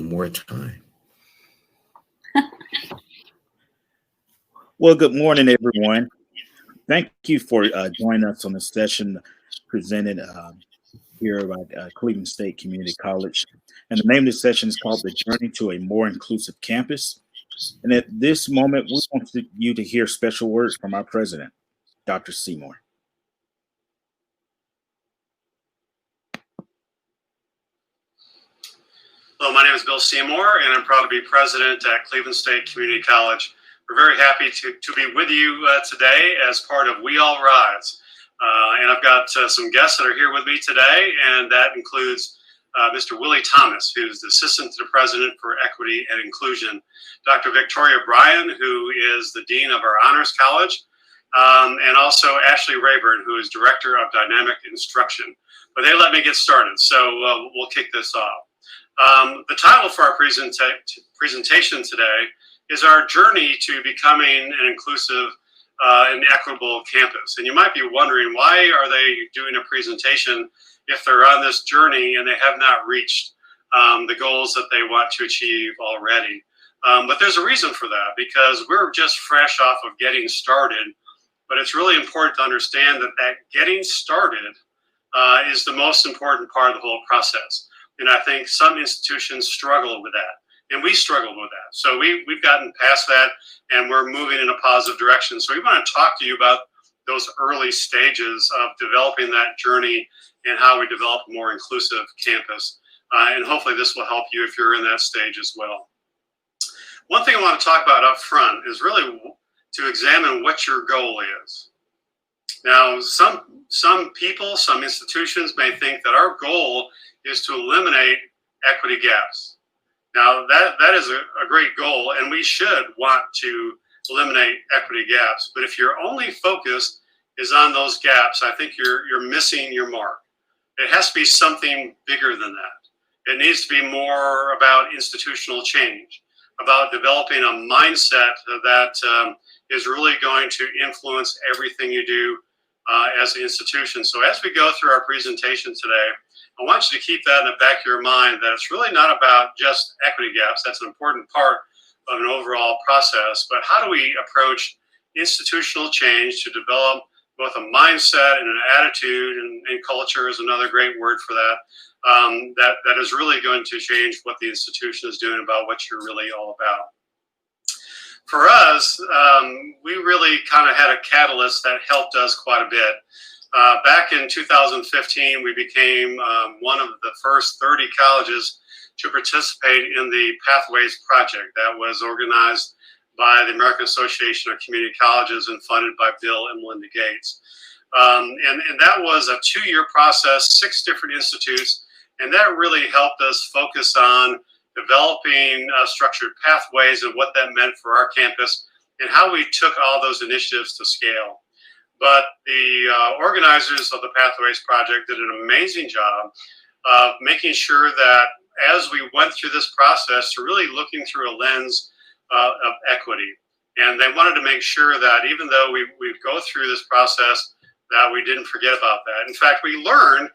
more time. Well, good morning, everyone. Thank you for joining us on the session presented here by Cleveland State Community College. And the name of the session is called The Journey to a More Inclusive Campus. And at this moment, we want you to hear special words from our president, Dr. Seymour. Hello, my name is Bill Seymour, and I'm proud to be president at Cleveland State Community College. We're very happy to be with you today as part of We All Rise. And I've got some guests that are here with me today, and that includes Mr. Willie Thomas, who's the Assistant to the President for Equity and Inclusion, Dr. Victoria Bryan, who is the Dean of our Honors College, and also Ashley Rayburn, who is Director of Dynamic Instruction. But they let me get started, so we'll kick this off. The title for our presentation today is our journey to becoming an inclusive and equitable campus. And you might be wondering, why are they doing a presentation if they're on this journey and they have not reached the goals that they want to achieve already? But there's a reason for that, because we're just fresh off of getting started. But it's really important to understand that getting started is the most important part of the whole process. And I think some institutions struggle with that, and we struggled with that. So we've gotten past that, and we're moving in a positive direction. So we want to talk to you about those early stages of developing that journey and how we develop a more inclusive campus. And hopefully this will help you if you're in that stage as well. One thing I want to talk about up front is really to examine what your goal is. Now, some people, some institutions may think that our goal is to eliminate equity gaps. Now, that is a great goal, and we should want to eliminate equity gaps. But if your only focus is on those gaps, I think you're missing your mark. It has to be something bigger than that. It needs to be more about institutional change, about developing a mindset that is really going to influence everything you do as an institution. So as we go through our presentation today, I want you to keep that in the back of your mind, that it's really not about just equity gaps. That's an important part of an overall process. But how do we approach institutional change to develop both a mindset and an attitude, and culture is another great word for that, that is really going to change what the institution is doing about what you're really all about. For us, we really kind of had a catalyst that helped us quite a bit. Back in 2015, we became one of the first 30 colleges to participate in the Pathways Project that was organized by the American Association of Community Colleges and funded by Bill and Melinda Gates. And that was a 2-year process, 6 different institutes, and that really helped us focus on developing structured pathways and what that meant for our campus and how we took all those initiatives to scale. But the organizers of the Pathways Project did an amazing job of making sure that as we went through this process, to really looking through a lens of equity. And they wanted to make sure that even though we go through this process, that we didn't forget about that. In fact, we learned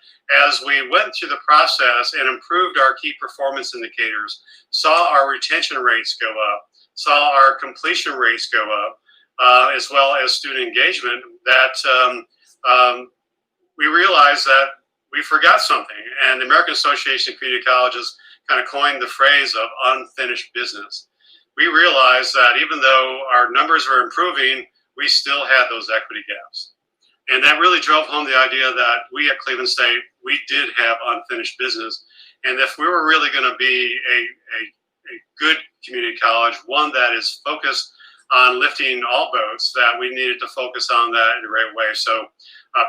as we went through the process and improved our key performance indicators, saw our retention rates go up, saw our completion rates go up, as well as student engagement, that we realized that we forgot something. And the American Association of Community Colleges kind of coined the phrase of unfinished business. We realized that even though our numbers were improving, we still had those equity gaps. And that really drove home the idea that we at Cleveland State, we did have unfinished business. And if we were really going to be a good community college, one that is focused on lifting all boats, that we needed to focus on that in the right way. So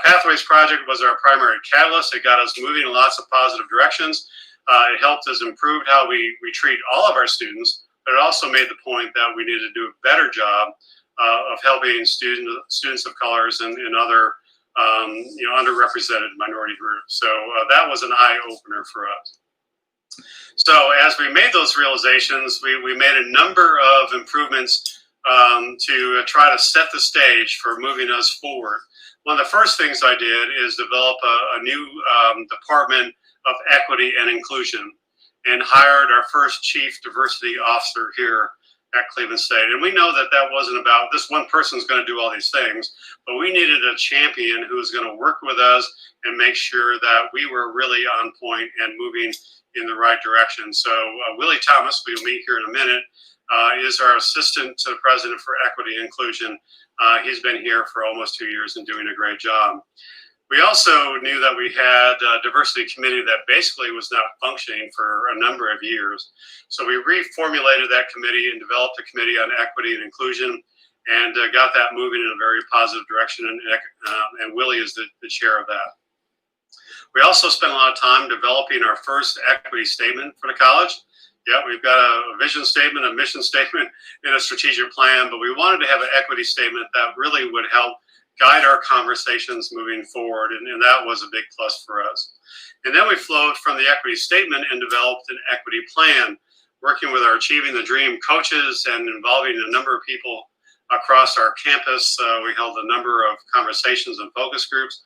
Pathways Project was our primary catalyst. It got us moving in lots of positive directions. It helped us improve how we treat all of our students, but it also made the point that we needed to do a better job of helping students of colors and other underrepresented minority groups. So that was an eye-opener for us. So as we made those realizations, we made a number of improvements to try to set the stage for moving us forward. One of the first things I did is develop a new department of equity and inclusion. and hired our first chief diversity officer here at Cleveland State. And we know that that wasn't about this one person's going to do all these things, but we needed a champion who was going to work with us and make sure that we were really on point and moving in the right direction. So Willie Thomas, we'll meet here in a minute, is our assistant to the president for equity and inclusion. He's been here for almost 2 years and doing a great job. We also knew that we had a diversity committee that basically was not functioning for a number of years. So we reformulated that committee and developed a committee on equity and inclusion and got that moving in a very positive direction. And Willie is the chair of that. We also spent a lot of time developing our first equity statement for the college. Yeah, we've got a vision statement, a mission statement, and a strategic plan, but we wanted to have an equity statement that really would help guide our conversations moving forward, and that was a big plus for us. And then we flowed from the equity statement and developed an equity plan, working with our Achieving the Dream coaches and involving a number of people across our campus. We held a number of conversations and focus groups.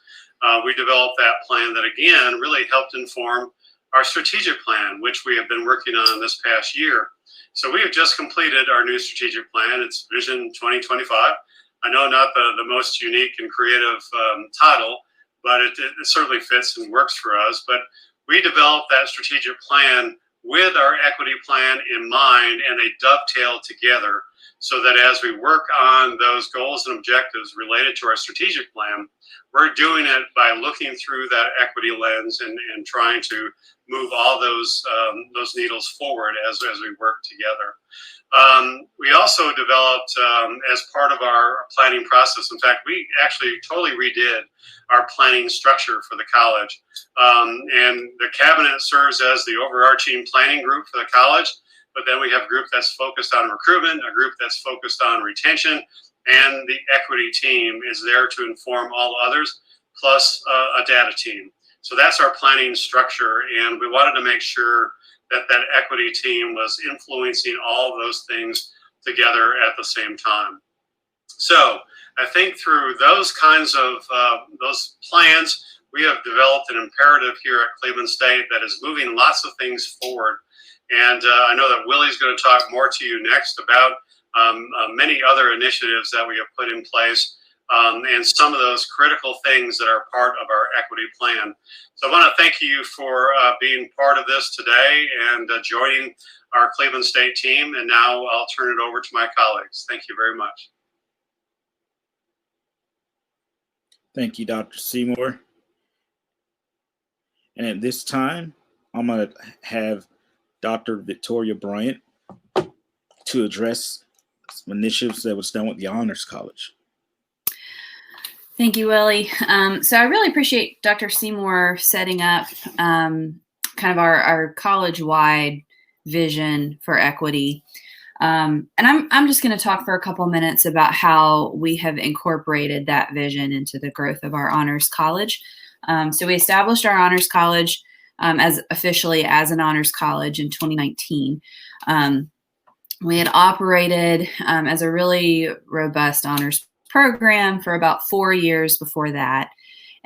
We developed that plan that, again, really helped inform our strategic plan, which we have been working on this past year. So we have just completed our new strategic plan. It's Vision 2025. I know not the most unique and creative title, but it certainly fits and works for us. But we developed that strategic plan with our equity plan in mind, and they dovetail together so that as we work on those goals and objectives related to our strategic plan, we're doing it by looking through that equity lens and trying to move all those needles forward as we work together. We also developed, as part of our planning process, in fact, we actually totally redid our planning structure for the college. And the cabinet serves as the overarching planning group for the college, but then we have a group that's focused on recruitment, a group that's focused on retention, and the equity team is there to inform all others, plus a data team. So that's our planning structure, and we wanted to make sure that that equity team was influencing all of those things together at the same time. So I think through those kinds of those plans, we have developed an imperative here at Cleveland State that is moving lots of things forward. And I know that Willie's going to talk more to you next about many other initiatives that we have put in place and some of those critical things that are part of our equity plan. So I want to thank you for being part of this today and joining our Cleveland State team. And now I'll turn it over to my colleagues. Thank you very much. Thank you, Dr. Seymour. And at this time, I'm going to have Dr. Victoria Bryant to address some initiatives that was done with the Honors College. Thank you, Willie. So I really appreciate Dr. Seymour setting up kind of our college-wide vision for equity. And I'm just going to talk for a couple minutes about how we have incorporated that vision into the growth of our Honors College. So we established our Honors College as officially as an Honors College in 2019. We had operated as a really robust honors program for about 4 years before that,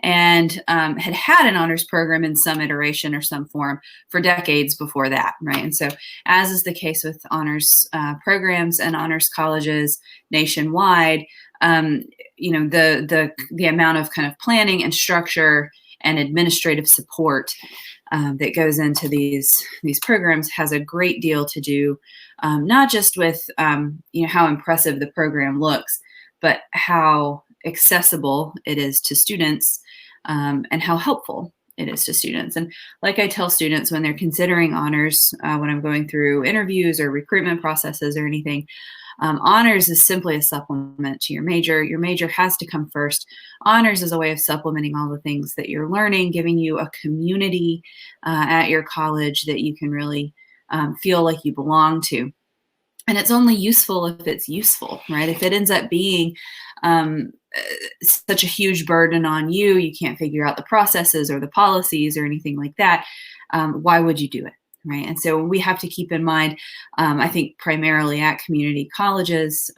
and had an honors program in some iteration or some form for decades before that, right? And so, as is the case with honors programs and honors colleges nationwide, the amount of kind of planning and structure and administrative support that goes into these programs has a great deal to do, not just with how impressive the program looks, but how accessible it is to students and how helpful it is to students. And like I tell students when they're considering honors, when I'm going through interviews or recruitment processes or anything, honors is simply a supplement to your major. Your major has to come first. Honors is a way of supplementing all the things that you're learning, giving you a community at your college that you can really feel like you belong to. And it's only useful if it's useful, right? If it ends up being such a huge burden on you, you can't figure out the processes or the policies or anything like that, why would you do it, right? And so we have to keep in mind, I think primarily at community colleges,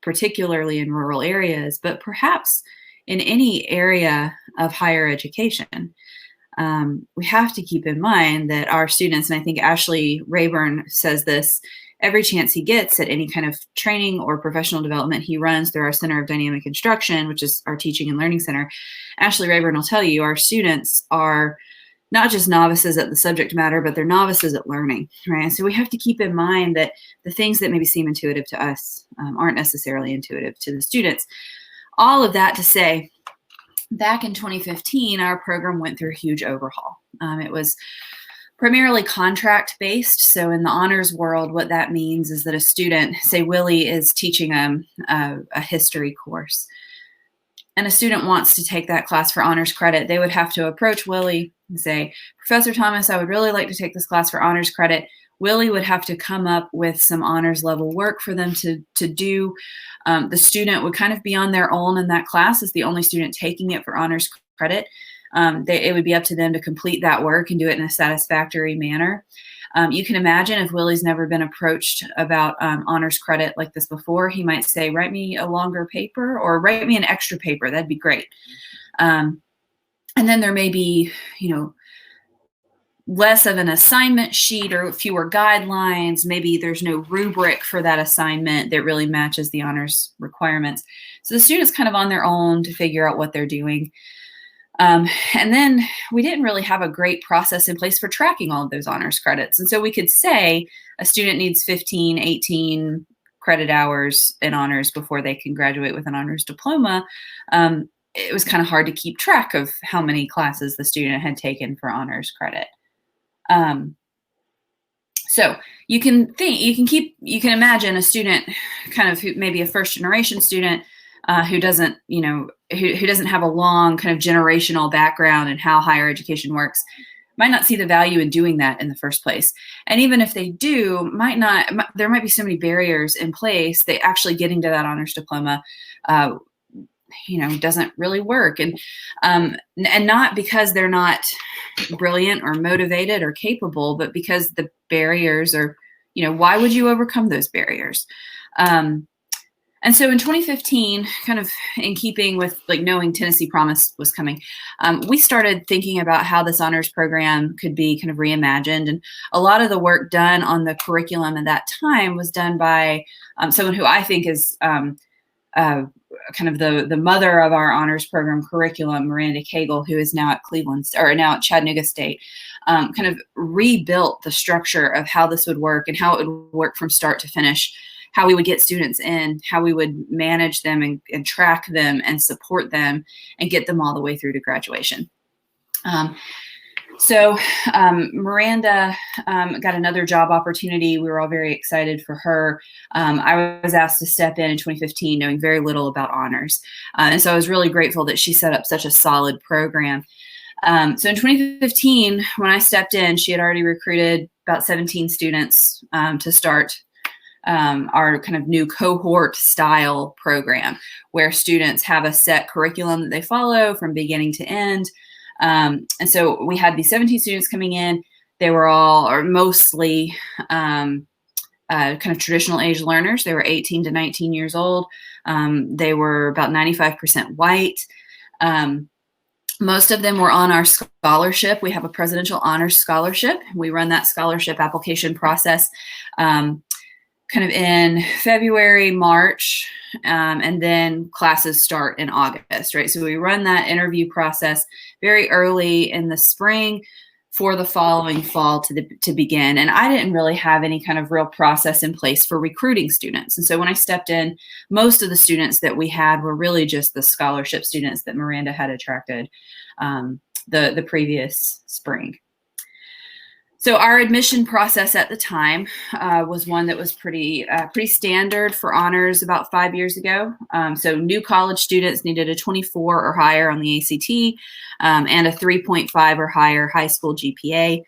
particularly in rural areas, but perhaps in any area of higher education, we have to keep in mind that our students, and I think Ashley Rayburn says this every chance he gets at any kind of training or professional development he runs through our Center of Dynamic Instruction, which is our teaching and learning center. Ashley Rayburn will tell you our students are not just novices at the subject matter, but they're novices at learning, right? And so we have to keep in mind that the things that maybe seem intuitive to us aren't necessarily intuitive to the students. All of that to say, back in 2015, our program went through a huge overhaul. It was primarily contract-based. So in the honors world, what that means is that a student, say Willie is teaching a history course, and a student wants to take that class for honors credit, they would have to approach Willie and say, Professor Thomas, I would really like to take this class for honors credit. Willie would have to come up with some honors level work for them to do. The student would kind of be on their own in that class as the only student taking it for honors credit. It would be up to them to complete that work and do it in a satisfactory manner. You can imagine if Willie's never been approached about honors credit like this before, he might say, write me a longer paper or write me an extra paper. That'd be great. And then there may be, less of an assignment sheet or fewer guidelines. Maybe there's no rubric for that assignment that really matches the honors requirements. So the student's kind of on their own to figure out what they're doing. And then we didn't really have a great process in place for tracking all of those honors credits. And so we could say a student needs 15, 18 credit hours in honors before they can graduate with an honors diploma. It was kind of hard to keep track of how many classes the student had taken for honors credit. So you can imagine a student kind of who maybe a first generation student who doesn't have a long kind of generational background in how higher education works, might not see the value in doing that in the first place. And even if they do, there might be so many barriers in place that actually getting to that honors diploma doesn't really work. And not because they're not brilliant or motivated or capable, but because the barriers are, why would you overcome those barriers? And so in 2015, kind of in keeping with knowing Tennessee Promise was coming, we started thinking about how this honors program could be kind of reimagined. And a lot of the work done on the curriculum at that time was done by someone who I think is kind of the mother of our honors program curriculum, Miranda Cagle, who is now at Chattanooga State, kind of rebuilt the structure of how this would work and how it would work from start to finish, how we would get students in, how we would manage them and track them and support them and get them all the way through to graduation. So Miranda got another job opportunity. We were all very excited for her. I was asked to step in 2015, knowing very little about honors. And so I was really grateful that she set up such a solid program. So in 2015, when I stepped in, she had already recruited about 17 students to start our kind of new cohort style program, where students have a set curriculum that they follow from beginning to end. And so we had these 17 students coming in. They were all, or mostly, kind of traditional age learners. They were 18 to 19 years old. They were about 95% white. Most of them were on our scholarship. We have a presidential honors scholarship. We run that scholarship application process kind of in February, March, and then classes start in August, right? So we run that interview process very early in the spring for the following fall to begin. And I didn't really have any kind of real process in place for recruiting students. And so when I stepped in, most of the students that we had were really just the scholarship students that Miranda had attracted the previous spring. So our admission process at the time was one that was pretty standard for honors about 5 years ago. So new college students needed a 24 or higher on the ACT and a 3.5 or higher high school GPA.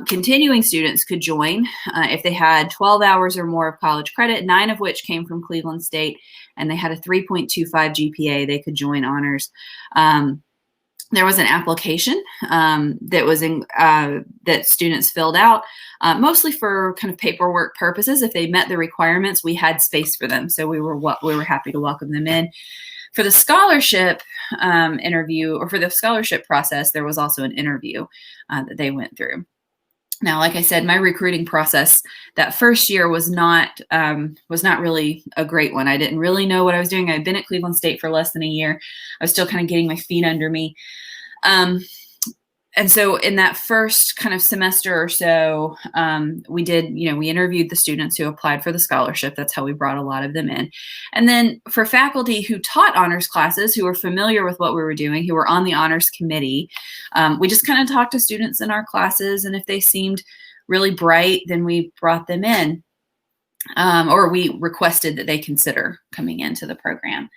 Continuing students could join if they had 12 hours or more of college credit, 9 of which came from Cleveland State, and they had a 3.25 GPA, they could join honors. There was an application that students filled out, mostly for kind of paperwork purposes. If they met the requirements, we had space for them, so we were happy to welcome them in. For the scholarship interview, or for the scholarship process, there was also an interview that they went through. Now, like I said, my recruiting process that first year was not really a great one. I didn't really know what I was doing. I'd been at Cleveland State for less than a year. I was still kind of getting my feet under me. And so in that first kind of semester or so, we interviewed the students who applied for the scholarship. That's how we brought a lot of them in. And then for faculty who taught honors classes, who were familiar with what we were doing, who were on the honors committee, we just kind of talked to students in our classes. And if they seemed really bright, then we brought them in, or we requested that they consider coming into the program.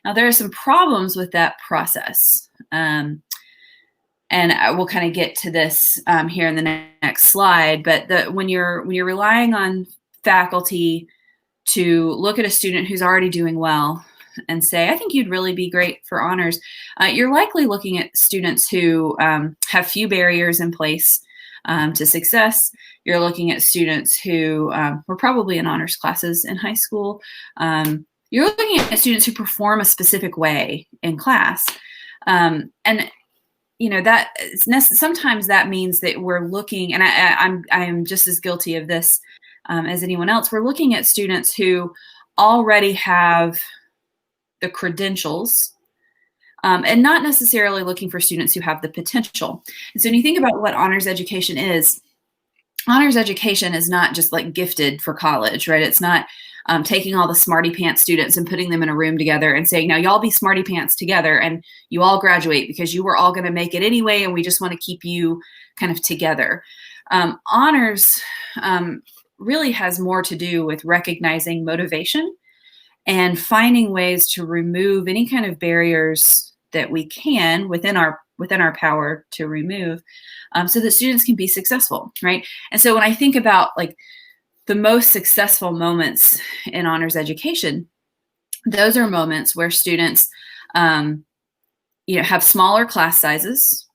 Now, there are some problems with that process. And we'll kind of get to this here in the next slide. But when you're relying on faculty to look at a student who's already doing well and say, I think you'd really be great for honors, you're likely looking at students who have few barriers in place to success. You're looking at students who were probably in honors classes in high school. You're looking at students who perform a specific way in class. And that sometimes that means that we're looking, and I am just as guilty of this as anyone else. We're looking at students who already have the credentials, and not necessarily looking for students who have the potential. And so when you think about what honors education is not just like gifted for college, right? It's not taking all the smarty pants students and putting them in a room together and saying, now y'all be smarty pants together and you all graduate because you were all going to make it anyway, and we just want to keep you kind of together. Honors really has more to do with recognizing motivation and finding ways to remove any kind of barriers that we can within our power to remove, so that students can be successful, right? And so when I think about like the most successful moments in honors education, those are moments where students, have smaller class sizes,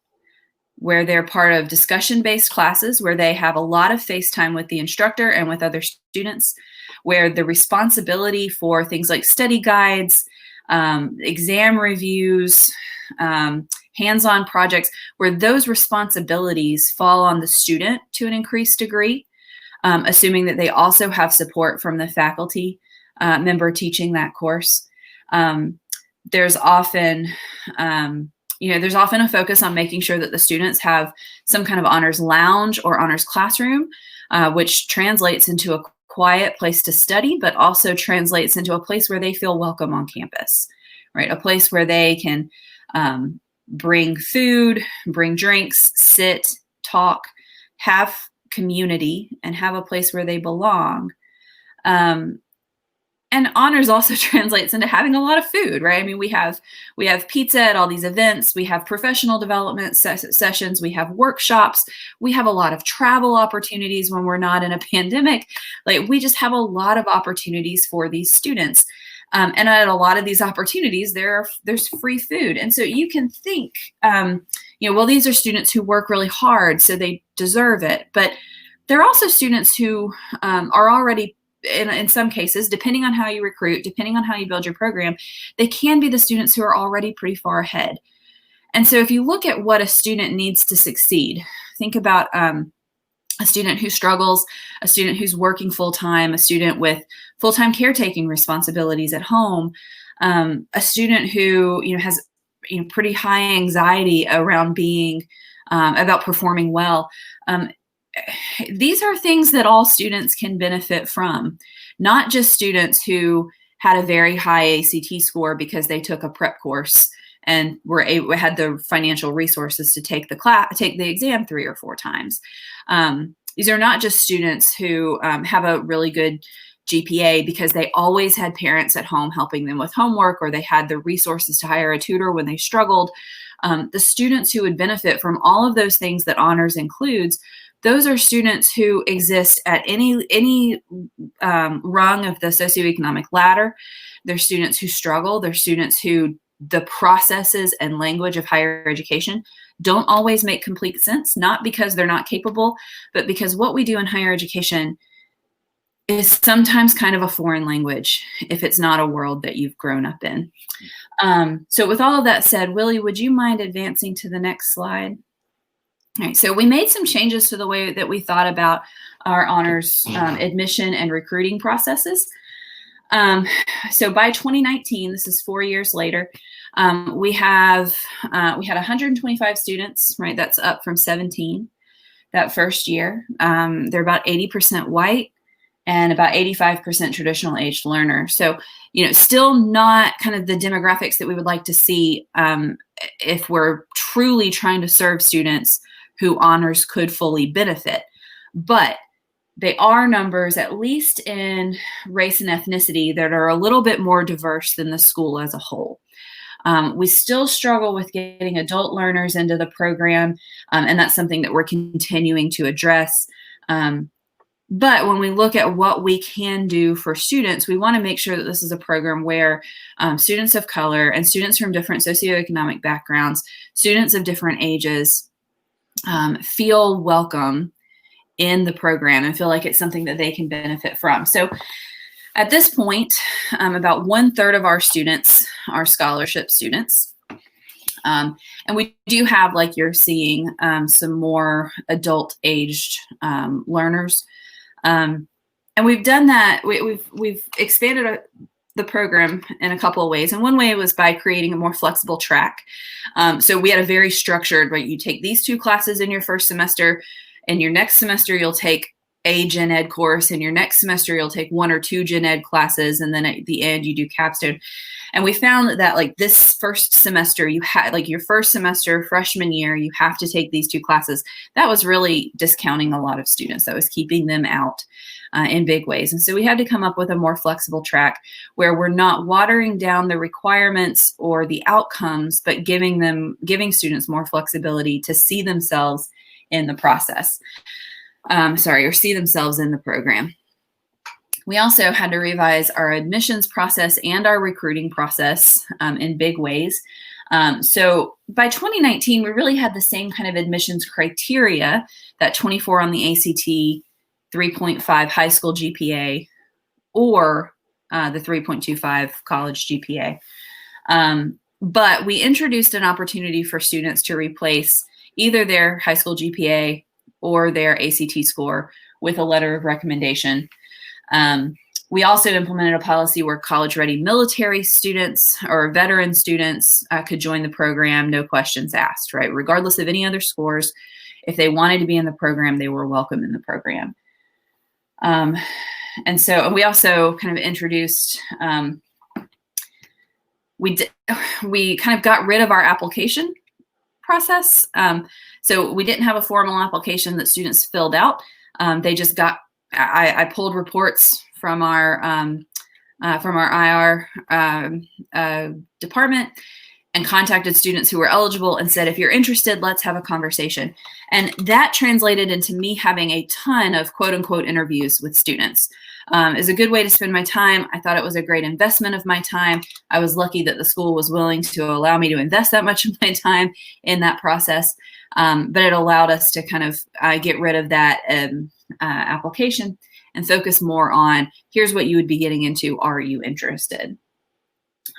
where they're part of discussion-based classes, where they have a lot of face time with the instructor and with other students, where the responsibility for things like study guides, exam reviews, hands-on projects, where those responsibilities fall on the student to an increased degree, assuming that they also have support from the faculty member teaching that course. There's often a focus on making sure that the students have some kind of honors lounge or honors classroom, which translates into a quiet place to study, but also translates into a place where they feel welcome on campus, right? A place where they can bring food, bring drinks, sit, talk, have community, and have a place where they belong. And honors also translates into having a lot of food, right? I mean, we have pizza at all these events. We have professional development sessions. We have workshops. We have a lot of travel opportunities when we're not in a pandemic. Like, we just have a lot of opportunities for these students. And at a lot of these opportunities, there's free food. And so you can think, well, these are students who work really hard, so they deserve it. But there are also students who are already, in some cases, depending on how you recruit, depending on how you build your program, they can be the students who are already pretty far ahead. And so if you look at what a student needs to succeed, think about a student who struggles, a student who's working full-time, a student with full-time caretaking responsibilities at home, a student who has pretty high anxiety around being about performing well. These are things that all students can benefit from, not just students who had a very high ACT score because they took a prep course and had the financial resources to take the exam 3 or 4 times. These are not just students who have a really good GPA because they always had parents at home helping them with homework, or they had the resources to hire a tutor when they struggled. The students who would benefit from all of those things that honors includes, those are students who exist at any rung of the socioeconomic ladder. They're students who struggle. They're students who the processes and language of higher education don't always make complete sense, not because they're not capable, but because what we do in higher education is sometimes kind of a foreign language if it's not a world that you've grown up in. So with all of that said, Willie, would you mind advancing to the next slide? All right, so we made some changes to the way that we thought about our honors admission and recruiting processes. So by 2019, this is 4 years later, we had 125 students, right? That's up from 17 that first year. They're about 80% white and about 85% traditional aged learner. So, still not kind of the demographics that we would like to see if we're truly trying to serve students who honors could fully benefit. But they are numbers, at least in race and ethnicity, that are a little bit more diverse than the school as a whole. We still struggle with getting adult learners into the program, and that's something that we're continuing to address. But when we look at what we can do for students, we want to make sure that this is a program where students of color and students from different socioeconomic backgrounds, students of different ages, feel welcome in the program and feel like it's something that they can benefit from. So at this point, about 1/3 of our students are scholarship students. And we do have, like you're seeing, some more adult aged learners. And we've done that. We've expanded the program in a couple of ways. And one way was by creating a more flexible track. So we had a very structured, right? You take these 2 classes in your first semester. In your next semester, you'll take a gen ed course. In your next semester, you'll take 1 or 2 gen ed classes. And then at the end, you do capstone. And we found that like this first semester, you had like your first semester, freshman year, you have to take these 2 classes. That was really discounting a lot of students. That was keeping them out in big ways. And so we had to come up with a more flexible track where we're not watering down the requirements or the outcomes, but giving students more flexibility to see themselves in the process. Or see themselves in the program. We also had to revise our admissions process and our recruiting process in big ways. So by 2019, we really had the same kind of admissions criteria, that 24 on the ACT, 3.5 high school GPA, or the 3.25 college GPA. But we introduced an opportunity for students to replace either their high school GPA or their ACT score with a letter of recommendation. We also implemented a policy where college-ready military students or veteran students could join the program, no questions asked, right? Regardless of any other scores, if they wanted to be in the program, they were welcome in the program. And we also kind of introduced, we kind of got rid of our application process. So we didn't have a formal application that students filled out. They just got, I pulled reports from our IR department and contacted students who were eligible and said, if you're interested, let's have a conversation. And that translated into me having a ton of quote unquote interviews with students. Is a good way to spend my time. I thought it was a great investment of my time. I was lucky that the school was willing to allow me to invest that much of my time in that process. But it allowed us to kind of get rid of that application and focus more on, here's what you would be getting into. Are you interested?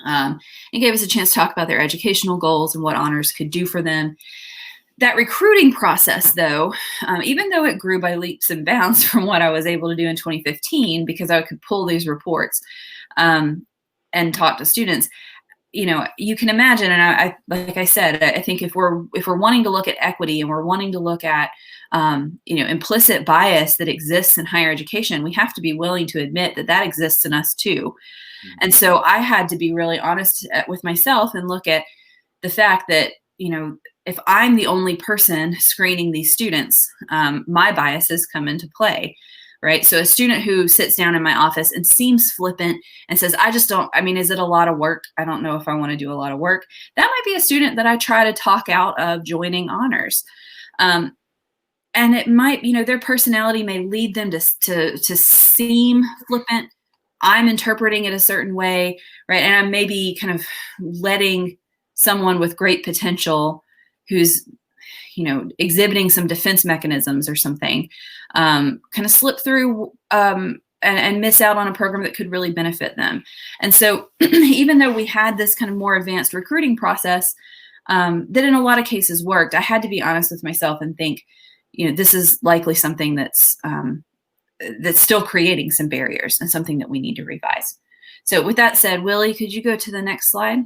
It gave us a chance to talk about their educational goals and what honors could do for them. That recruiting process, though, even though it grew by leaps and bounds from what I was able to do in 2015, because I could pull these reports and talk to students, you can imagine, and I like I said, I think if we're wanting to look at equity and we're wanting to look at implicit bias that exists in higher education, we have to be willing to admit that exists in us too. Mm-hmm. And so I had to be really honest with myself and look at the fact that, if I'm the only person screening these students, my biases come into play, right? So a student who sits down in my office and seems flippant and says, is it a lot of work? I don't know if I want to do a lot of work. That might be a student that I try to talk out of joining honors. And it might, their personality may lead them to seem flippant. I'm interpreting it a certain way, right? And I'm maybe kind of letting someone with great potential who's, exhibiting some defense mechanisms or something, kind of slip through and miss out on a program that could really benefit them. And so even though we had this kind of more advanced recruiting process that in a lot of cases worked, I had to be honest with myself and think, this is likely something that's still creating some barriers and something that we need to revise. So with that said, Willie, could you go to the next slide?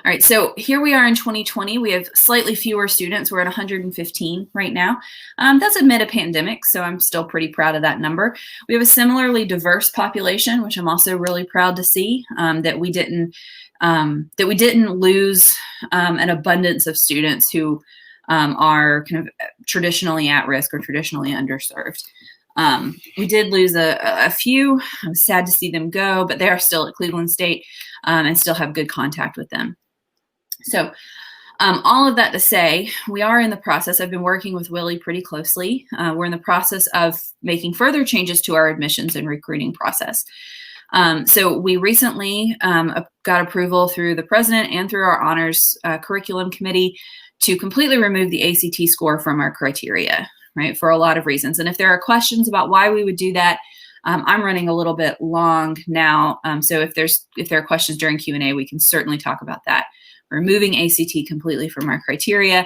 All right, so here we are in 2020. We have slightly fewer students. We're at 115 right now. That's amid a pandemic, so I'm still pretty proud of that number. We have a similarly diverse population, which I'm also really proud to see, that we didn't lose an abundance of students who are kind of traditionally at risk or traditionally underserved. We did lose a few. I'm sad to see them go, but they are still at Cleveland State and still have good contact with them. So all of that to say, we are in the process. I've been working with Willie pretty closely. We're in the process of making further changes to our admissions and recruiting process. So we recently got approval through the president and through our honors curriculum committee to completely remove the ACT score from our criteria, right, for a lot of reasons. And if there are questions about why we would do that, I'm running a little bit long now. So if there are questions during Q&A, we can certainly talk about that. Removing ACT completely from our criteria.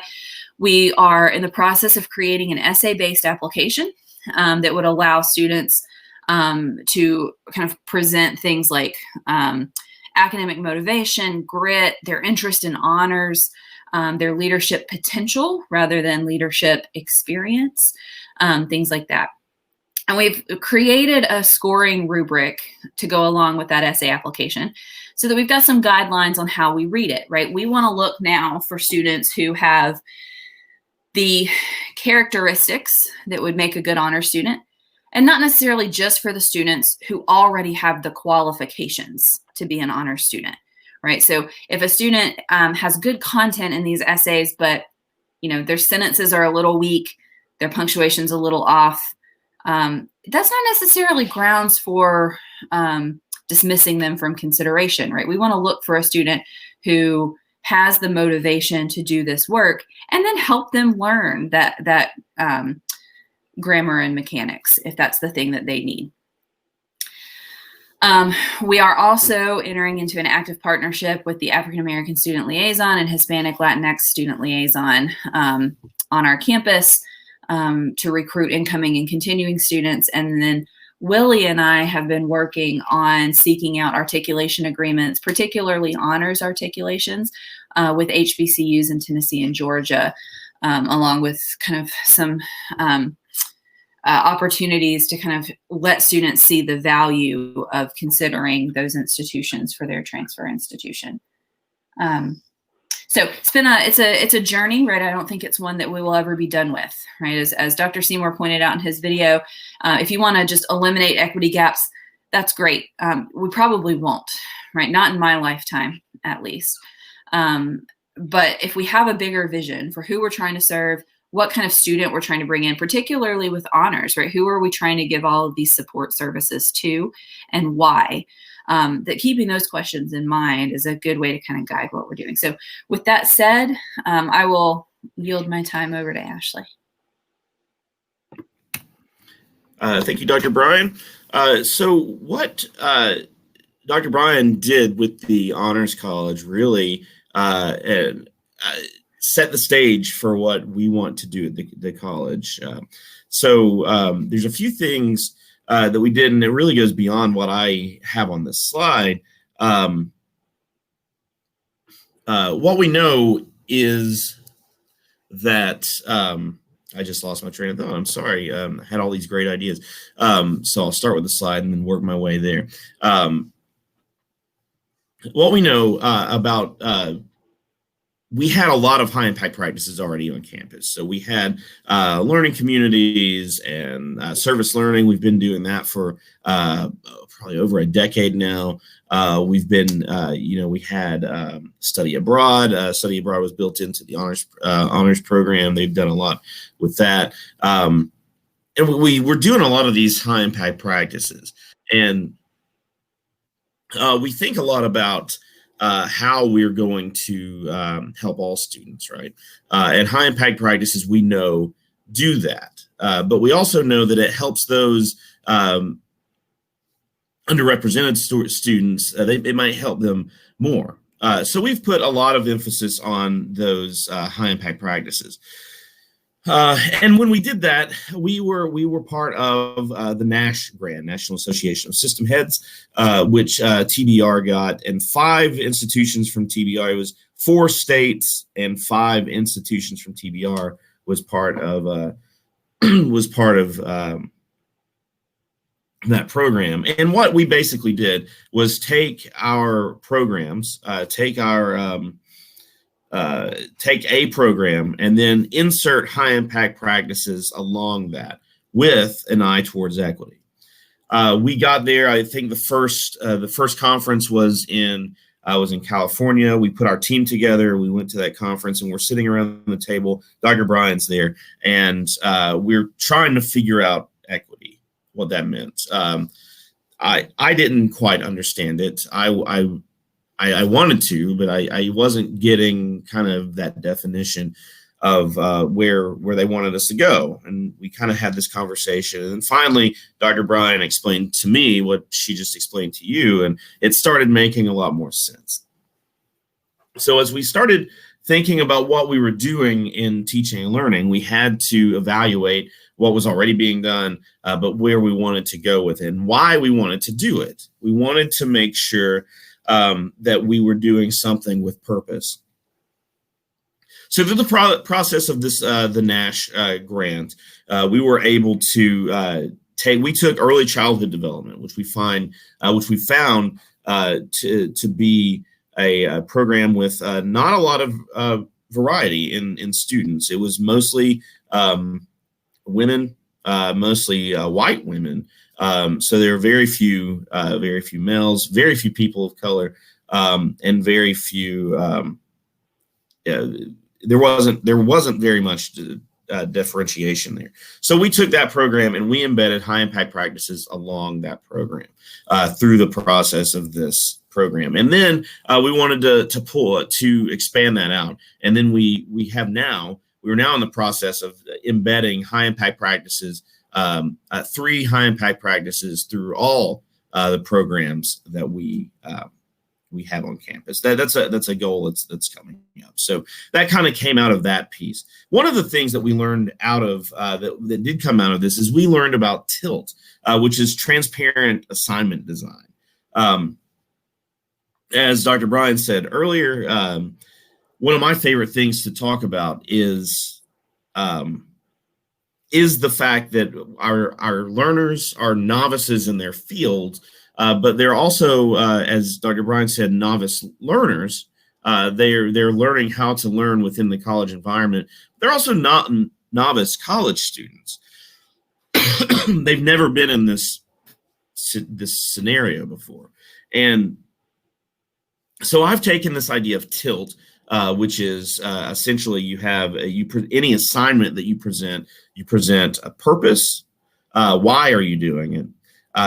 We are in the process of creating an essay-based application that would allow students to kind of present things like academic motivation, grit, their interest in honors, their leadership potential rather than leadership experience, things like that. And we've created a scoring rubric to go along with that essay application so that we've got some guidelines on how we read it, right? We want to look now for students who have the characteristics that would make a good honor student, and not necessarily just for the students who already have the qualifications to be an honor student, right? So if a student has good content in these essays, but their sentences are a little weak, their punctuation's a little off, that's not necessarily grounds for dismissing them from consideration, right? We want to look for a student who has the motivation to do this work and then help them learn that grammar and mechanics if that's the thing that they need. We are also entering into an active partnership with the African American Student Liaison and Hispanic Latinx Student Liaison on our campus to recruit incoming and continuing students. And then Willie and I have been working on seeking out articulation agreements, particularly honors articulations with HBCUs in Tennessee and Georgia, along with kind of some opportunities to kind of let students see the value of considering those institutions for their transfer institution. So it's a journey, right? I don't think it's one that we will ever be done with, right? As Dr. Seymour pointed out in his video, if you want to just eliminate equity gaps, that's great. We probably won't, right? Not in my lifetime, at least. But if we have a bigger vision for who we're trying to serve, what kind of student we're trying to bring in, particularly with honors, right? Who are we trying to give all of these support services to and why? That keeping those questions in mind is a good way to kind of guide what we're doing. So with that said, I will yield my time over to Ashley. Thank you, Dr. Bryan. So what Dr. Bryan did with the Honors College really set the stage for what we want to do at the college. So there's a few things that we did, and it really goes beyond what I have on this slide. What we know is that I just lost my train of thought. I'm sorry. I had all these great ideas. So I'll start with the slide and then work my way there. What we know about we had a lot of high impact practices already on campus. So we had learning communities and service learning. We've been doing that for probably over a decade now. We've been, we had study abroad. Study abroad was built into the honors program. They've done a lot with that. And we were doing a lot of these high impact practices. And we think a lot about how we're going to help all students, right? And high impact practices, we know, do that. but we also know that it helps those underrepresented students. It might help them more. So we've put a lot of emphasis on those high impact practices. And when we did that, we were part of the NASH grant, National Association of System Heads, which TBR got, and 5 institutions from TBR. It was 4 states and 5 institutions from TBR was part of that program. And what we basically did was take our programs, take a program and then insert high impact practices along that with an eye towards equity. We got there. I think the first conference was in California. We put our team together. We went to that conference and we're sitting around the table. Dr. Bryan's there, and we're trying to figure out equity, what that meant. I didn't quite understand it. I wanted to, but I wasn't getting kind of that definition of where they wanted us to go. And we kind of had this conversation. And then finally, Dr. Bryan explained to me what she just explained to you, and it started making a lot more sense. So as we started thinking about what we were doing in teaching and learning, we had to evaluate what was already being done, but where we wanted to go with it and why we wanted to do it. We wanted to make sure that we were doing something with purpose. So through the process of this, the NASH grant, we were able to we took early childhood development, which we found to be a program with not a lot of variety in students. It was mostly women, mostly white women. So there are very few males, very few people of color, and very few. There wasn't very much differentiation there. So we took that program and we embedded high impact practices along that program through the process of this program. And then we wanted to expand that out. And then we're now in the process of embedding high impact practices, 3 high impact practices through all the programs that we have on campus. That's a goal that's coming up. So that kind of came out of that piece. One of the things that we learned out of that did come out of this is we learned about TILT, which is transparent assignment design. As Dr. Bryan said earlier, one of my favorite things to talk about is the fact that our learners are novices in their field, but they're also, as Dr. Bryan said, novice learners. They're learning how to learn within the college environment. They're also not novice college students. They've never been in this scenario before, and so I've taken this idea of TILT, which is essentially you have any assignment that you present a purpose. Why are you doing it?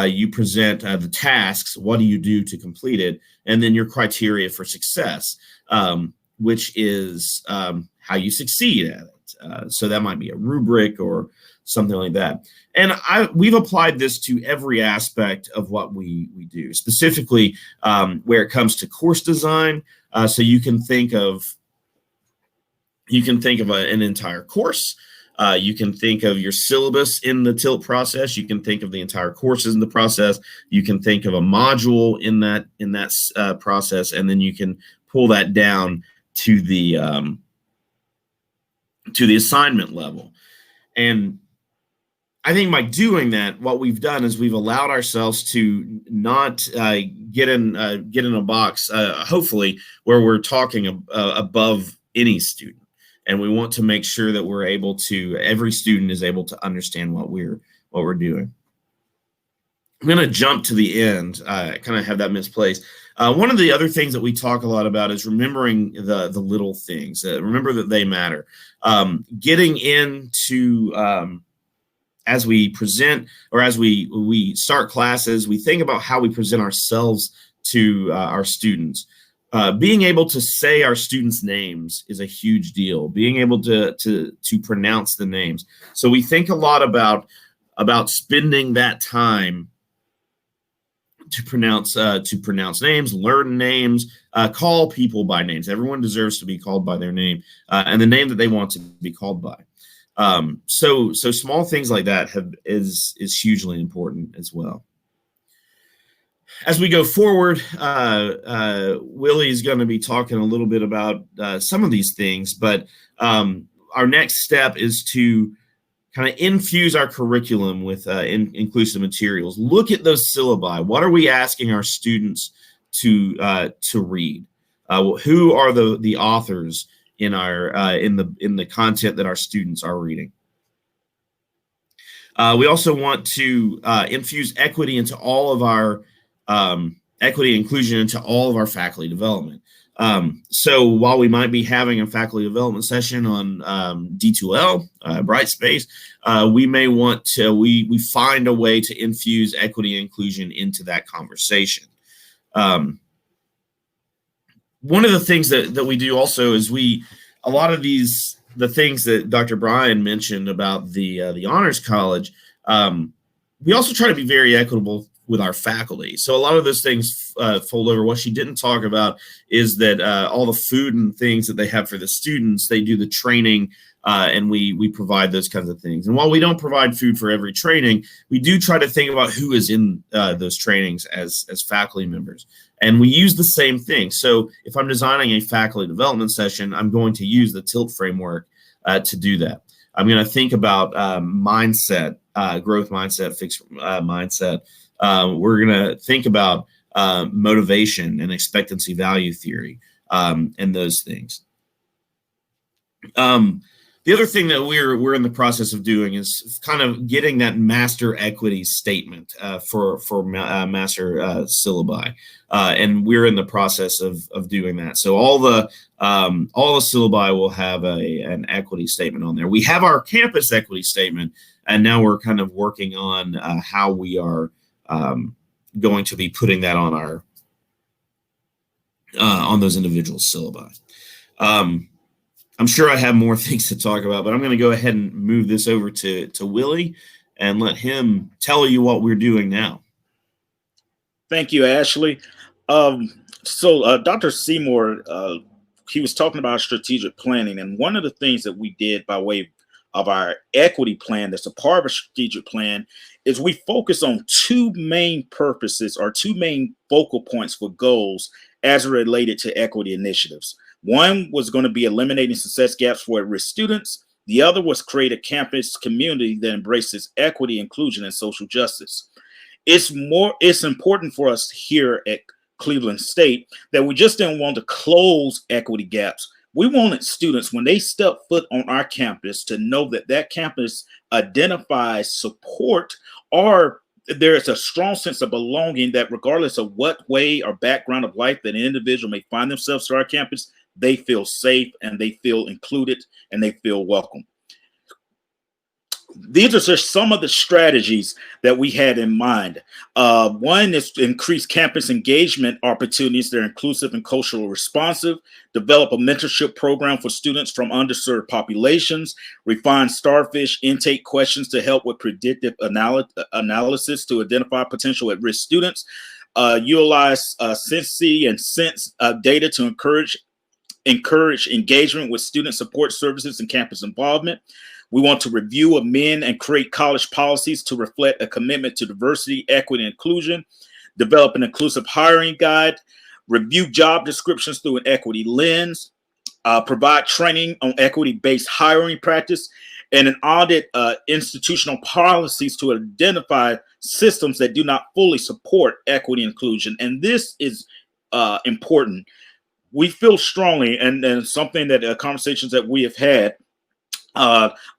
You present the tasks. What do you do to complete it? And then your criteria for success, which is how you succeed at it. So that might be a rubric or something like that. And we've applied this to every aspect of what we do, specifically where it comes to course design. So you can think of an entire course. You can think of your syllabus in the TILT process. You can think of the entire courses in the process. You can think of a module in that process, and then you can pull that down to the assignment level. And I think by doing that, what we've done is we've allowed ourselves to not get in a box, hopefully, where we're talking above any student. And we want to make sure that every student is able to understand what we're doing. I'm going to jump to the end. I kind of have that misplaced. One of the other things that we talk a lot about is remembering the little things. Remember that they matter. Getting into as we present or as we start classes, we think about how we present ourselves to our students. Being able to say our students' names is a huge deal. Being able to pronounce the names. So we think a lot about spending that time to pronounce names, learn names, call people by names. Everyone deserves to be called by their name and the name that they want to be called by. So small things like that is hugely important as well. As we go forward, Willie is going to be talking a little bit about some of these things, but our next step is to kind of infuse our curriculum with inclusive materials. Look at those syllabi. What are we asking our students to read? Who are the authors in our in the content that our students are reading? We also want to infuse equity into all of our equity and inclusion into all of our faculty development. So while we might be having a faculty development session on D2L, Brightspace, we may want to, we find a way to infuse equity and inclusion into that conversation. One of the things that we do also is a lot of the things that Dr. Bryan mentioned about the Honors College, we also try to be very equitable with our faculty. So a lot of those things fold over. What she didn't talk about is that all the food and things that they have for the students, they do the training and we provide those kinds of things. And while we don't provide food for every training, we do try to think about who is in those trainings as faculty members. And we use the same thing. So if I'm designing a faculty development session, I'm going to use the TILT framework to do that. I'm going to think about mindset, growth mindset, fixed mindset. We're going to think about motivation and expectancy value theory and those things. The other thing that we're in the process of doing is kind of getting that master equity statement for master syllabi, and we're in the process of doing that. So all the syllabi will have an equity statement on there. We have our campus equity statement, and now we're kind of working on how we are going to be putting that on our on those individual syllabi. I'm sure I have more things to talk about, but I'm going to go ahead and move this over to Willie and let him tell you what we're doing now. Thank you, Ashley. So Dr. Seymour, he was talking about strategic planning, and one of the things that we did by way of our equity plan that's a part of a strategic plan is we focus on two main purposes or two main focal points for goals as related to equity initiatives. One was going to be eliminating success gaps for at-risk students. The other was create a campus community that embraces equity, inclusion, and social justice. It's important for us here at Cleveland State that we just didn't want to close equity gaps. We wanted students, when they step foot on our campus, to know that that campus identifies support, or there's a strong sense of belonging that regardless of what way or background of life that an individual may find themselves to our campus, they feel safe and they feel included and they feel welcome. These are just some of the strategies that we had in mind. One is to increase campus engagement opportunities that are inclusive and culturally responsive, develop a mentorship program for students from underserved populations, refine starfish intake questions to help with predictive analysis to identify potential at-risk students, utilize Sensi and Sense data to encourage engagement with student support services and campus involvement. We want to review, amend, and create college policies to reflect a commitment to diversity, equity, and inclusion, develop an inclusive hiring guide, review job descriptions through an equity lens, provide training on equity-based hiring practice, and an audit institutional policies to identify systems that do not fully support equity and inclusion. And this is important. We feel strongly, and something that conversations that we have had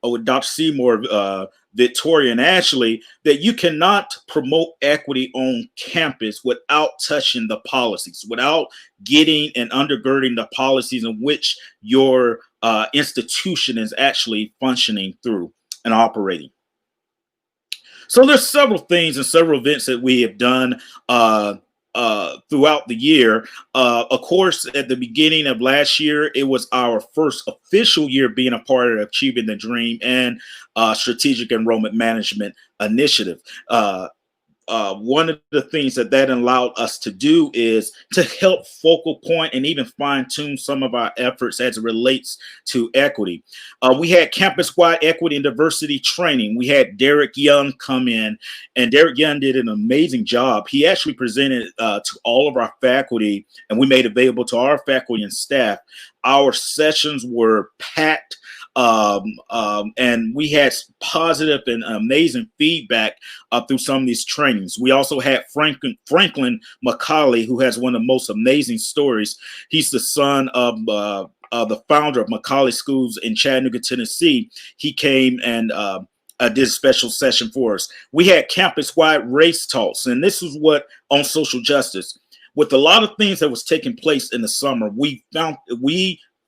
with Dr. Seymour, Victoria, and Ashley, that you cannot promote equity on campus without touching the policies, without getting and undergirding the policies in which your institution is actually functioning through and operating. So there's several things and several events that we have done throughout the year. Of course, at the beginning of last year, it was our first official year being a part of Achieving the Dream and Strategic Enrollment Management Initiative. One of the things that allowed us to do is to help focal point and even fine tune some of our efforts as it relates to equity. We had campus-wide equity and diversity training. We had Derek Young come in, and Derek Young did an amazing job. He actually presented to all of our faculty, and we made available to our faculty and staff. Our sessions were packed. And we had positive and amazing feedback through some of these trainings. We also had Franklin McCauley, who has one of the most amazing stories. He's the son of the founder of McCauley Schools in Chattanooga, Tennessee. He came and did a special session for us. We had campus-wide race talks, and this is what on social justice. With a lot of things that was taking place in the summer, we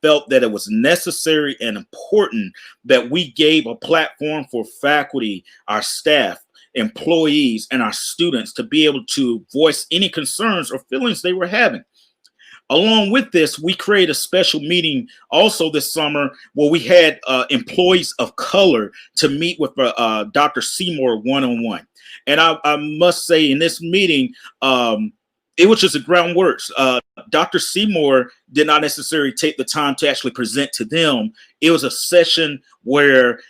felt that it was necessary and important that we gave a platform for faculty, our staff, employees, and our students to be able to voice any concerns or feelings they were having. Along with this, we created a special meeting also this summer where we had employees of color to meet with Dr. Seymour one-on-one. And I must say in this meeting, it was just a groundwork. Dr. Seymour did not necessarily take the time to actually present to them. It was a session where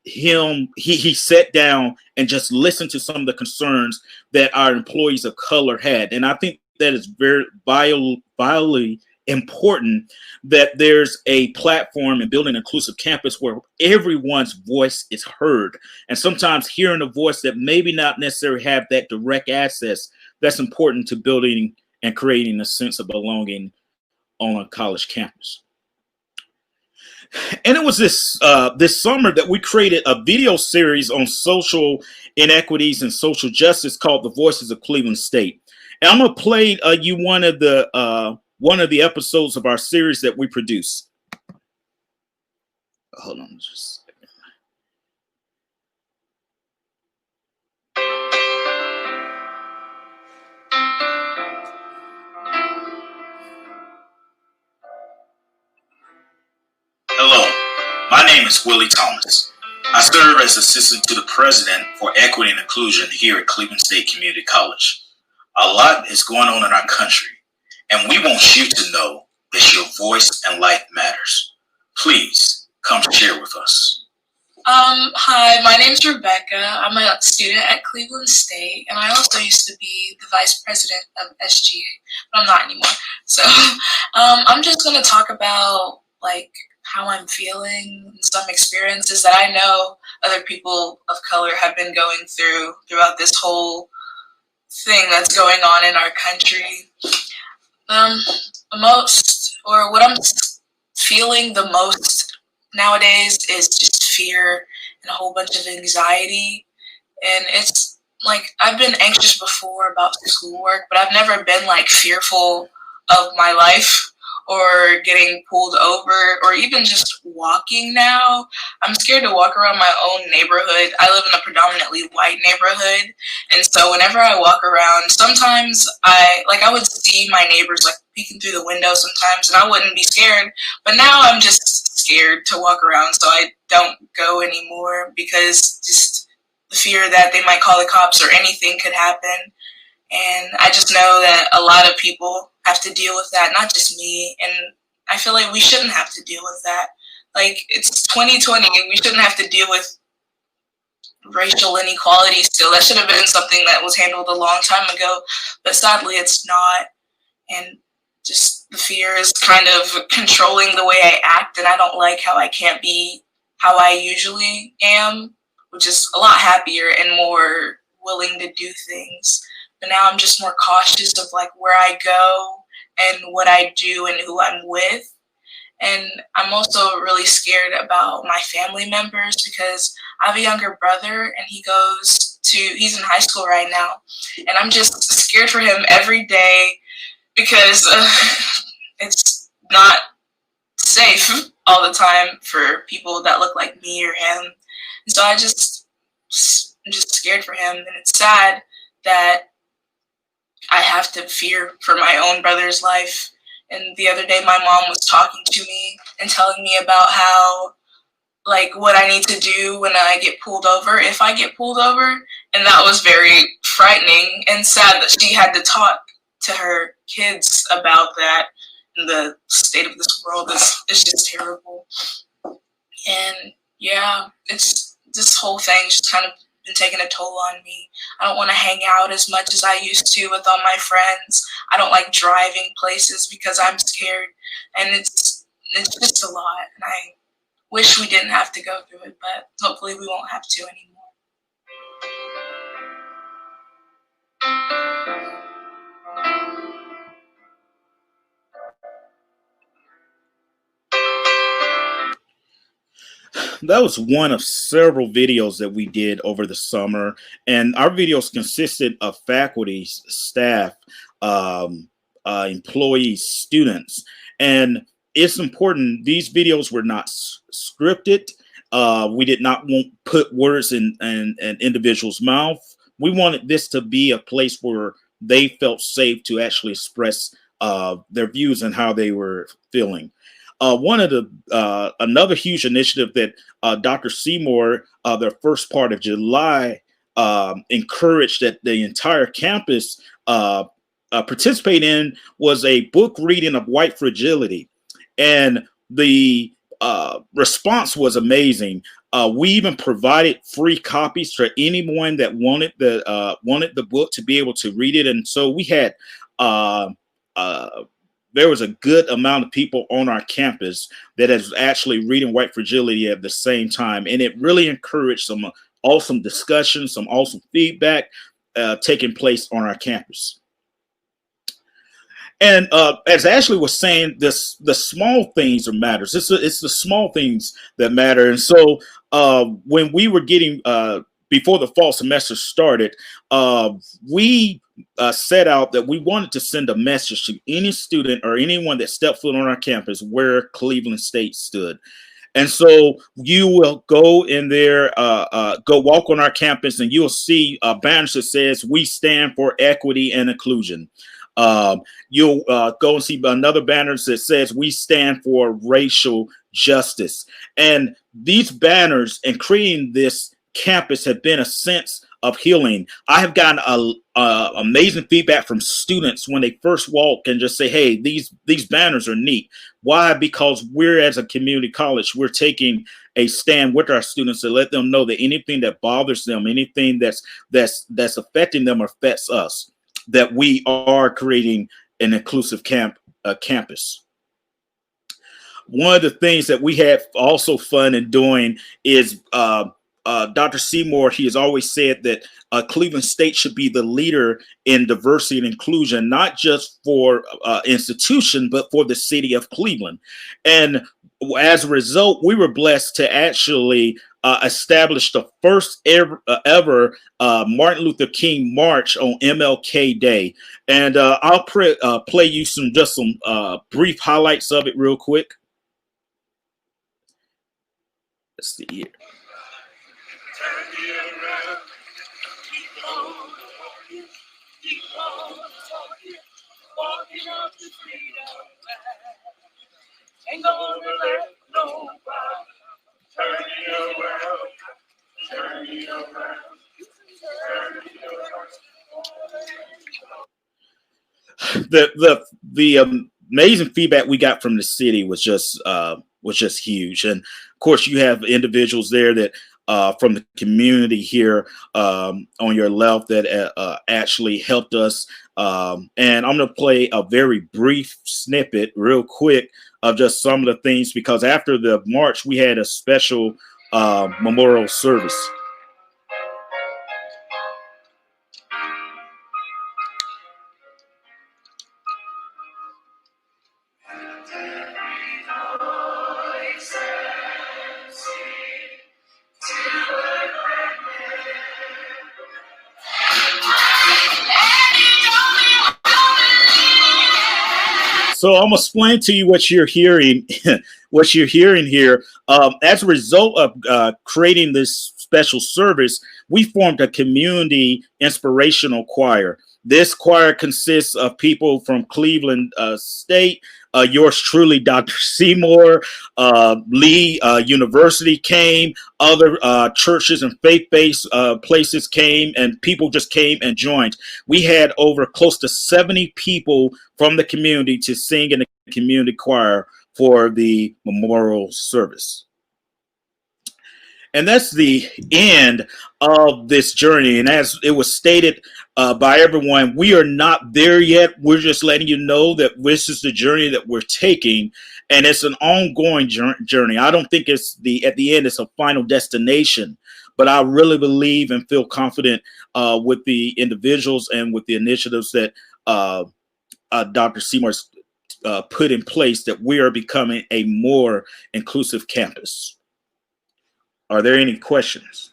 he sat down and just listened to some of the concerns that our employees of color had. And I think that is very vitally important that there's a platform in building an inclusive campus where everyone's voice is heard. And sometimes hearing a voice that maybe not necessarily have that direct access, that's important to building and creating a sense of belonging on a college campus. And it was this summer that we created a video series on social inequities and social justice called The Voices of Cleveland State. And I'm gonna play you one of the episodes of our series that we produce. Hold on just a second. Hello, my name is Willie Thomas. I serve as assistant to the president for equity and inclusion here at Cleveland State Community College. A lot is going on in our country, and we want you to know that your voice and life matters. Please come share with us. Hi, my name's Rebecca. I'm a student at Cleveland State, and I also used to be the vice president of SGA, but I'm not anymore. So I'm just going to talk about how I'm feeling, some experiences that I know other people of color have been going throughout this whole thing that's going on in our country. What I'm feeling the most nowadays is just fear and a whole bunch of anxiety. And it's I've been anxious before about schoolwork, but I've never been fearful of my life or getting pulled over or even just walking now. I'm scared to walk around my own neighborhood. I live in a predominantly white neighborhood. And so whenever I walk around, sometimes I would see my neighbors peeking through the window sometimes and I wouldn't be scared. But now I'm just scared to walk around, so I don't go anymore because just the fear that they might call the cops or anything could happen. And I just know that a lot of people have to deal with that, not just me. And I feel like we shouldn't have to deal with that. It's 2020 and we shouldn't have to deal with racial inequality still. That should have been something that was handled a long time ago, but sadly it's not. And just the fear is kind of controlling the way I act, and I don't like how I can't be how I usually am, which is a lot happier and more willing to do things. But now I'm just more cautious of where I go and what I do and who I'm with. And I'm also really scared about my family members because I have a younger brother and he's in high school right now. And I'm just scared for him every day because it's not safe all the time for people that look like me or him. And so I'm just scared for him. And it's sad that I have to fear for my own brother's life. And the other day, my mom was talking to me and telling me about how, like, what I need to do when I get pulled over, if I get pulled over. And that was very frightening and sad that she had to talk to her kids about that. And the state of this world is just terrible. And yeah, it's this whole thing just kind of been taking a toll on me. I don't want to hang out as much as I used to with all my friends. I don't like driving places because I'm scared, and it's just a lot. And I wish we didn't have to go through it, but hopefully we won't have to anymore. That was one of several videos that we did over the summer, and our videos consisted of faculty, staff, employees, students, and it's important. These videos were not scripted. We did not want put words in an individual's mouth. We wanted this to be a place where they felt safe to actually express their views and how they were feeling. One of the another huge initiative that Dr. Seymour, their first part of July, encouraged that the entire campus participate in was a book reading of White Fragility, and the response was amazing. We even provided free copies for anyone that wanted the book to be able to read it, and so we had. There was a good amount of people on our campus that is actually reading White Fragility at the same time. And it really encouraged some awesome discussion, some awesome feedback taking place on our campus. And as Ashley was saying, the small things that matters. It's the small things that matter. And so when we were getting, before the fall semester started, we set out that we wanted to send a message to any student or anyone that stepped foot on our campus where Cleveland State stood. And so you will go in there, go walk on our campus, and you'll see a banner that says, "We stand for equity and inclusion." You'll go and see another banner that says, "We stand for racial justice." And these banners and creating this campus have been a sense of healing. I have gotten amazing feedback from students when they first walk and just say, "Hey, these banners are neat." Why? Because we're, as a community college, we're taking a stand with our students to let them know that anything that bothers them, anything that's affecting them affects us, that we are creating an inclusive campus. One of the things that we had also fun in doing is Dr. Seymour, he has always said that Cleveland State should be the leader in diversity and inclusion, not just for institution, but for the city of Cleveland. And as a result, we were blessed to actually establish the first ever Martin Luther King March on MLK Day. And I'll play you some brief highlights of it real quick. Let's see here. Turn you around, keep on walking, walking up the street of life. Ain't gonna let nobody turn you around, turn you around, turn you around. The amazing feedback we got from the city was just huge. And of course, you have individuals there that from the community here on your left that actually helped us. And I'm going to play a very brief snippet real quick of just some of the things, because after the march, we had a special memorial service. So I'm gonna explain to you what you're hearing, what you're hearing here. As a result of creating this special service, we formed a community inspirational choir. This choir consists of people from Cleveland State, yours truly, Dr. Seymour, Lee University came, other churches and faith-based places came, and people just came and joined. We had over close to 70 people from the community to sing in the community choir for the memorial service. And that's the end of this journey. And as it was stated by everyone, we are not there yet. We're just letting you know that this is the journey that we're taking, and it's an ongoing journey. I don't think it's at the end, it's a final destination, but I really believe and feel confident with the individuals and with the initiatives that Dr. Seymour's put in place, that we are becoming a more inclusive campus. Are there any questions?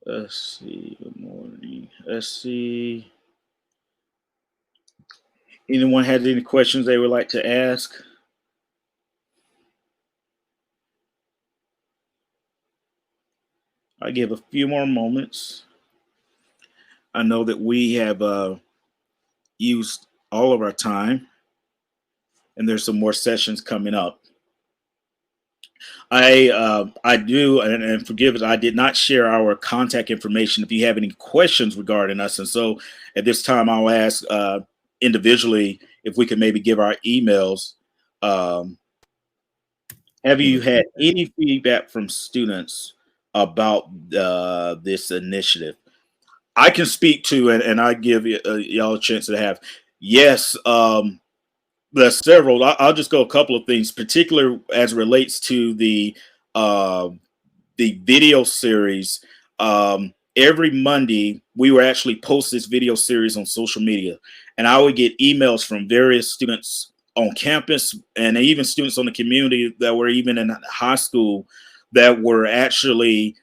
Let's see. Good morning. Let's see. Anyone has any questions they would like to ask? I give a few more moments. I know that we have used all of our time, and there's some more sessions coming up. I do, and forgive us, I did not share our contact information if you have any questions regarding us. And so at this time, I'll ask individually if we could maybe give our emails. Have you had any feedback from students about this initiative? I can speak to, and I give y'all a chance to have. Yes, there's several. I'll just go a couple of things, particular as it relates to the video series. Every Monday, we would actually post this video series on social media, and I would get emails from various students on campus and even students on the community that were even in high school that were actually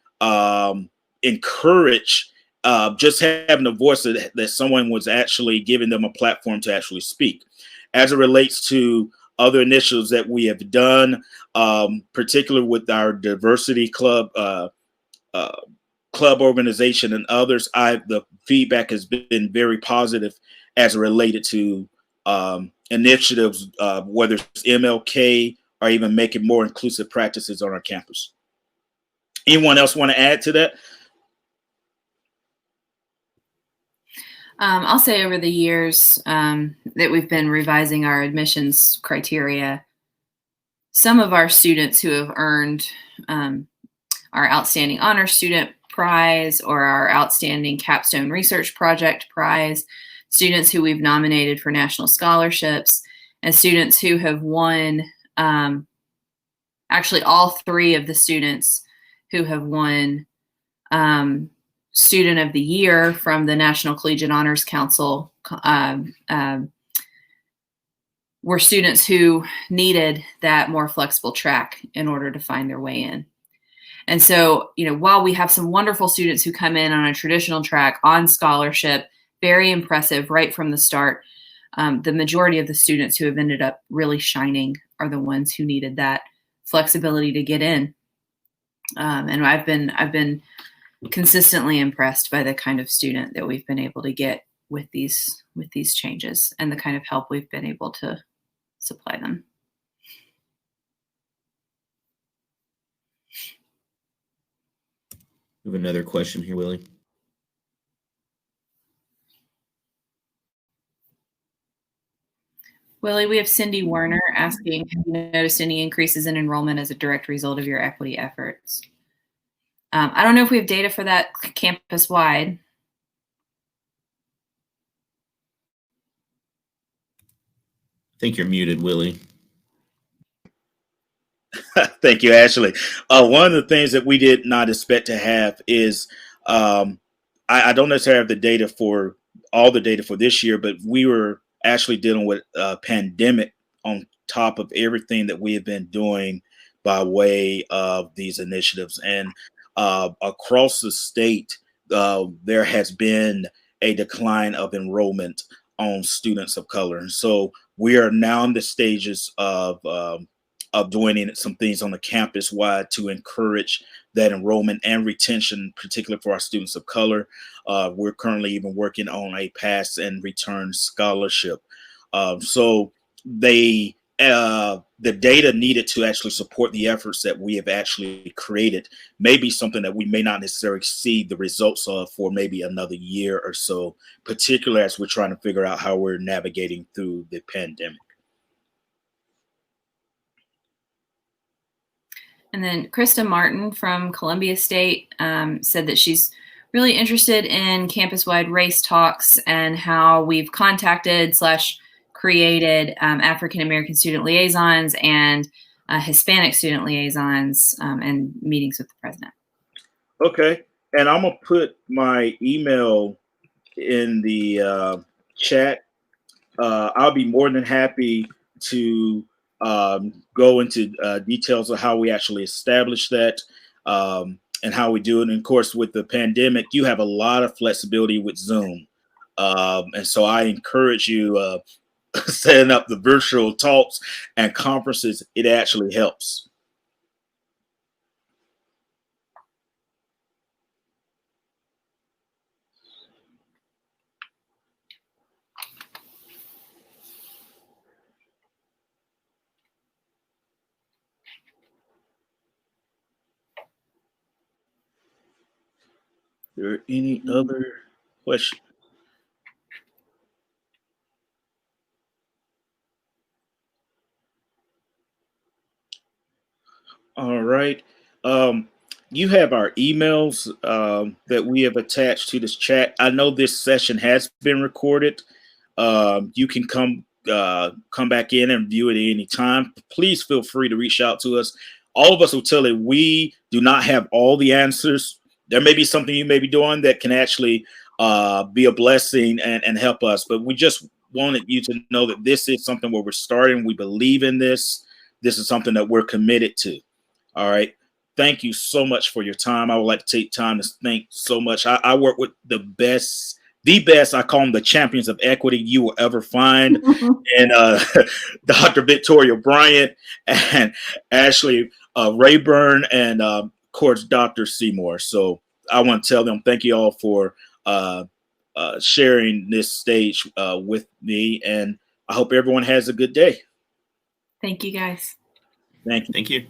encouraged. Just having a voice that someone was actually giving them a platform to actually speak. As it relates to other initiatives that we have done, particularly with our diversity club organization and others, the feedback has been very positive as related to initiatives, whether it's MLK or even making more inclusive practices on our campus. Anyone else want to add to that? I'll say over the years that we've been revising our admissions criteria, some of our students who have earned our Outstanding Honor Student Prize or our Outstanding Capstone Research Project Prize, students who we've nominated for national scholarships, and students who have won, actually all three of the students who have won Student of the Year from the National Collegiate Honors Council were students who needed that more flexible track in order to find their way in. And so, while we have some wonderful students who come in on a traditional track on scholarship, very impressive right from the start, the majority of the students who have ended up really shining are the ones who needed that flexibility to get in. And I've been consistently impressed by the kind of student that we've been able to get with these changes and the kind of help we've been able to supply them. We have another question here, Willie. Willie, we have Cindy Werner asking, have you noticed any increases in enrollment as a direct result of your equity efforts? I don't know if we have data for that campus-wide. I think you're muted, Willie. Thank you, Ashley. One of the things that we did not expect to have is, I don't necessarily have the data for all the data for this year, but we were actually dealing with a pandemic on top of everything that we have been doing by way of these initiatives. And across the state, there has been a decline of enrollment on students of color. And so we are now in the stages of doing some things on the campus wide to encourage that enrollment and retention, particularly for our students of color. We're currently even working on a pass and return scholarship. So the data needed to actually support the efforts that we have actually created may be something that we may not necessarily see the results of for maybe another year or so, particularly as we're trying to figure out how we're navigating through the pandemic. And then Krista Martin from Columbia State said that she's really interested in campus-wide race talks and how we've contacted / created African-American student liaisons and Hispanic student liaisons and meetings with the president. Okay. And I'm going to put my email in the chat. I'll be more than happy to go into details of how we actually establish that and how we do it. And of course, with the pandemic, you have a lot of flexibility with Zoom. And so I encourage you setting up the virtual talks and conferences. It actually helps. Are there any other questions? All right. You have our emails that we have attached to this chat. I know this session has been recorded. You can come back in and view it at any time. Please feel free to reach out to us. All of us will tell you we do not have all the answers. There may be something you may be doing that can actually be a blessing and help us. But we just wanted you to know that this is something where we're starting. We believe in this. This is something that we're committed to. All right. Thank you so much for your time. I would like to take time to thank so much. I work with the best, I call them the champions of equity you will ever find. And Dr. Victoria Bryant and Ashley Rayburn and of course, Dr. Seymour. So I want to tell them thank you all for sharing this stage with me. And I hope everyone has a good day. Thank you, guys. Thank you. Thank you.